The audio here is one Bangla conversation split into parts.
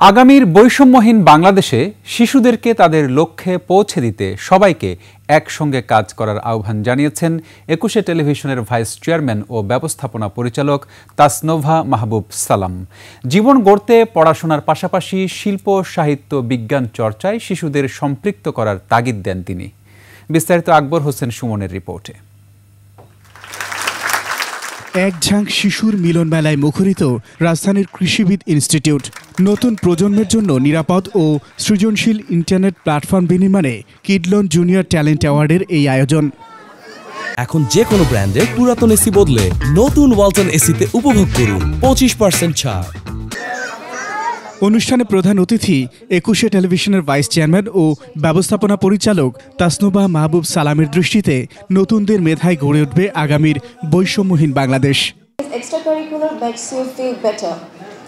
আগামীর বৈষম্যহীন বাংলাদেশে শিশুদেরকে তাদের লক্ষ্যে পৌঁছে দিতে সবাইকে একসঙ্গে কাজ করার আহ্বান জানিয়েছেন ২১ টেলিভিশনের ভাইস চেয়ারম্যান ও ব্যবস্থাপনা পরিচালক তাসনোভা মাহবুব সালাম। জীবন গড়তে পড়াশোনার পাশাপাশি শিল্প, সাহিত্য, বিজ্ঞান চর্চায় শিশুদের সম্পৃক্ত করার তাগিদ দেন তিনি। বিস্তারিত আকবর হোসেন সুমনের রিপোর্টে। এক ঝাঁক শিশুর মিলন মেলায় মুখরিত রাজধানীর কৃষিবিদ ইনস্টিটিউট। নতুন প্রজন্মের জন্য নিরাপদ ও সৃজনশীল ইন্টারনেট প্ল্যাটফর্ম বিনির্মাণে কিডলন জুনিয়র ট্যালেন্ট অ্যাওয়ার্ডের এই আয়োজন। এখন যে কোনো ব্র্যান্ডের পুরাতন এসি বদলে নতুন ওয়ালটন এসিতে উপভোগ করুন 25% ছাড়। অনুষ্ঠানে প্রধান অতিথি ২১ টেলিভিশনের ভাইস চেয়ারম্যান ও ব্যবস্থাপনা পরিচালক তাসনোভা মাহবুব সালামের দৃষ্টিতে নতুনদের মেধায় গড়ে উঠবে আগামীর বৈষম্যহীন Bangladesh. Extracurricular makes you feel better.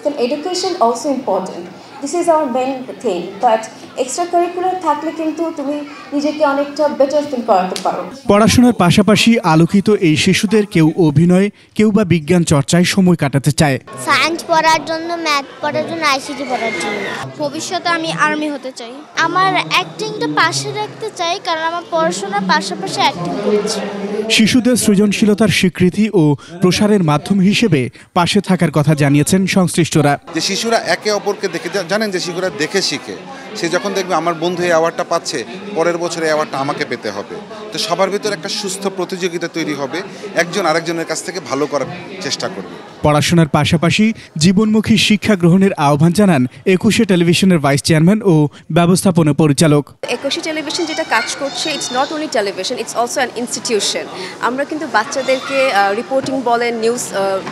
Then education also important. This is our main thing. But extracurricular থাকলে কিন্তু তুমি নিজেকে অনেকটা বেটার ফিল করাতে পারো। পড়াশোনার পাশাপাশি আলোকিত এই শিশুদের কেউ অভিনয়, কেউ বা বিজ্ঞান চর্চায় সময় কাটাতে চায়। সায়েন্স পড়ার জন্য, ম্যাথ পড়ার জন্য, আইসিটি পড়ার জন্য। ভবিষ্যতে আমি আর্মি হতে চাই। আমার অ্যাক্টিংটা পাশে রাখতে চাই, কারণ আমার পড়াশোনার পাশাপাশি অ্যাক্টিং করছি। শিশুদের সৃজনশীলতার স্বীকৃতি ও প্রসারের মাধ্যম হিসেবে পাশে থাকার কথা জানিয়েছেন সংশ্লিষ্টরা। যে শিশুরা একে অপরকে দেখে, জানেন যে শিশুরা দেখে শিখে, সে যখন দেখবে আমার বন্ধু এই অ্যাওয়ার্ডটা পাচ্ছে, পরের বছরে অ্যাওয়ার্ডটা আমাকে পেতে হবে। তো সবার ভিতরে একটা সুস্থ প্রতিযোগিতা তৈরি হবে, একজন আরেকজনের কাছ থেকে ভালো করার চেষ্টা করবে। পড়াশোনার পাশাপাশি জীবনমুখী শিক্ষা গ্রহণের আহ্বান জানান ২১ টেলিভিশনের ভাইস চেয়ারম্যান ও ব্যবস্থাপনা পরিচালক। ২১ টেলিভিশন যেটা কাজ করছে, it's not only television, it's also an institution. আমরা কিন্তু বাচ্চাদেরকে রিপোর্টিং বলেন, নিউজ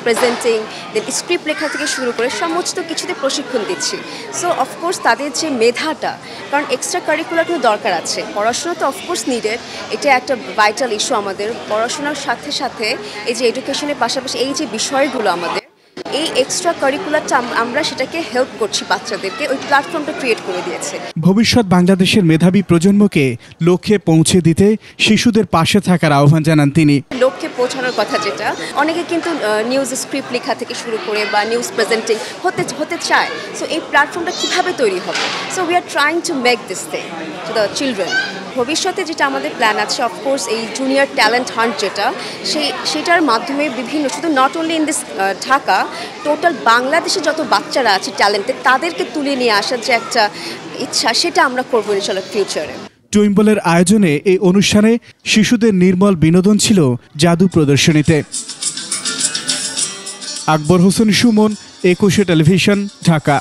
প্রেজেন্টিং, দেন স্ক্রিপ্ট লেখা থেকে শুরু করে সমস্ত কিছুতে প্রশিক্ষণ দিচ্ছি। সো অফকোর্স তাদের যে মেধাটা, কারণ এক্সট্রা কারিকুলার কিন্তু দরকার আছে, পড়াশোনা তো অফকোর্স নিডেড, এটা একটা ভাইটাল ইস্যু আমাদের। পড়াশোনার সাথে সাথে এই যে এডুকেশনের পাশাপাশি এই যে বিষয়গুলো আমাদের, এই এক্সট্রা কারিকুলারটা আমরা সেটাকে হেল্প করছি বাচ্চাদেরকে, ওই প্ল্যাটফর্মটা ক্রিয়েট করে দিয়েছে। ভবিষ্যৎ বাংলাদেশের মেধাবী প্রজন্মকে লক্ষ্যে পৌঁছে দিতে শিশুদের পাশে থাকার আহ্বান জানান তিনি। লক্ষ্যে পৌঁছানোর কথা যেটা, অনেকে কিন্তু নিউজ স্ক্রিপ্ট লেখা থেকে শুরু করে বা নিউজ প্রেজেন্টিং হতে চায়। সো এই প্ল্যাটফর্মটা কীভাবে তৈরি হবে? So we are trying to make this thing to the children. ভবিষ্যতে যেটা আমাদের প্ল্যান আছে, অফকোর্স এই জুনিয়র ট্যালেন্ট হান্ট যেটা, সেটার মাধ্যমে বিভিন্ন, শুধু not only in this Dhaka, total বাংলাদেশে যত বাচ্চারা আছে ট্যালেন্টেড, তাদেরকে তুলে নিয়ে আসার যে একটা ইচ্ছা, সেটা আমরা করবো ইনশাআল্লাহ ফিউচারে। টুইম্বলের আয়োজনে এই অনুষ্ঠানে শিশুদের নির্মল বিনোদন ছিল জাদু প্রদর্শনীতে। আকবর হোসেন সুমন, ২১ টেলিভিশন, ঢাকা।